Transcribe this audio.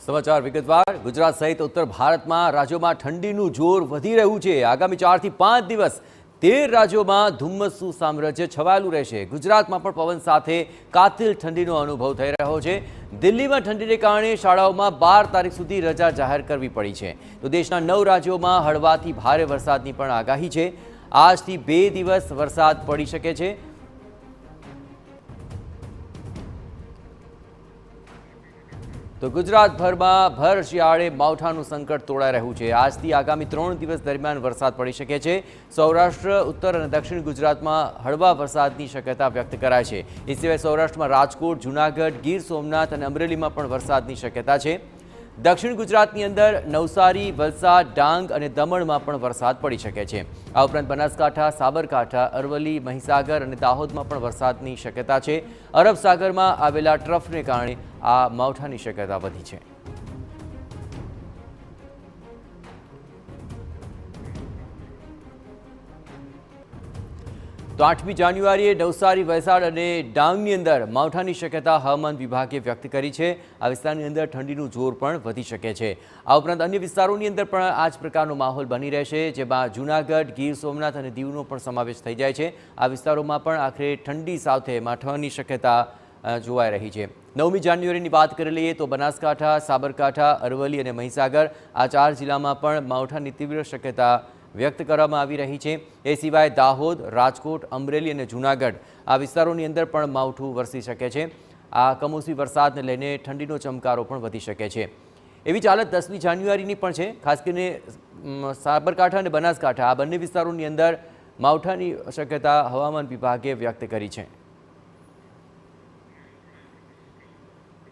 સમાચાર વિગતવાર ગુજરાત સહિત ઉત્તર ભારતમાં રાજ્યોમાં ઠંડીનું જોર વધી રહ્યું છે। આગામી 4 થી 5 દિવસ 13 રાજ્યોમાં ધુમ્મસનું સામ્રાજ્ય છવાયેલું રહેશે। ગુજરાતમાં પણ પવન સાથે કાતિલ ઠંડીનો અનુભવ થઈ રહ્યો છે। દિલ્હીમાં ઠંડીને કારણે શાળાઓમાં 12 તારીખ સુધી રજા જાહેર કરવી પડી છે। તો દેશના 9 રાજ્યોમાં હળવાથી ભારે વરસાદની પણ આગાહી છે। આજથી 2 દિવસ વરસાદ પડી શકે છે। તો ગુજરાતભરમાં ભર શિયાળે માવઠાનું સંકટ તોડાઈ રહ્યું છે। આજથી આગામી 3 દિવસ દરમિયાન વરસાદ પડી શકે છે। સૌરાષ્ટ્ર, ઉત્તર અને દક્ષિણ ગુજરાતમાં હળવા વરસાદની શક્યતા વ્યક્ત કરાય છે। એ સિવાય સૌરાષ્ટ્રમાં રાજકોટ, જૂનાગઢ, ગીર સોમનાથ અને અમરેલીમાં પણ વરસાદની શક્યતા છે। દક્ષિણ ગુજરાતની અંદર નવસારી, વલસાડ, ડાંગ અને દમણમાં પણ વરસાદ પડી શકે છે। આ ઉપરાંત બનાસકાંઠા, સાબરકાંઠા, અરવલ્લી, મહીસાગર અને દાહોદમાં પણ વરસાદની શક્યતા છે। અરબ સાગરમાં આવેલા ટ્રફને કારણે આ માવઠાની શક્યતા વધી છે। તો 8મી જાન્યુઆરીએ નવસારી, વલસાડ અને ડાંગની અંદર માવઠાની શક્યતા હવામાન વિભાગે વ્યક્ત કરી છે। આ વિસ્તારની અંદર ઠંડીનું જોર પણ વધી શકે છે। આ ઉપરાંત અન્ય વિસ્તારોની અંદર પણ આ જ પ્રકારનો માહોલ બની રહેશે, જેમાં જૂનાગઢ, ગીર સોમનાથ અને દીવનો પણ સમાવેશ થઈ જાય છે। આ વિસ્તારોમાં પણ આખરે ઠંડી સાથે માવઠાની શક્યતા જોવાઈ રહી છે। 9મી જાન્યુઆરીની વાત કરી લઈએ તો બનાસકાંઠા, સાબરકાંઠા, અરવલ્લી અને મહીસાગર આ 4 જિલ્લામાં પણ માવઠાની તીવ્ર શક્યતા વ્યક્ત કરવામાં આવી રહી છે। એ સિવાય દાહોદ, રાજકોટ, અમરેલી અને જૂનાગઢ આ વિસ્તારોની અંદર પણ માવઠું વરસી શકે છે। આ કમોસમી વરસાદને લઈને ઠંડીનો ચમકારો પણ વધી શકે છે। એવી જ હાલત 10મી જાન્યુઆરીની પણ છે। ખાસ કરીને સાબરકાંઠા અને બનાસકાંઠા આ બંને વિસ્તારોની અંદર માવઠાની શક્યતા હવામાન વિભાગે વ્યક્ત કરી છે।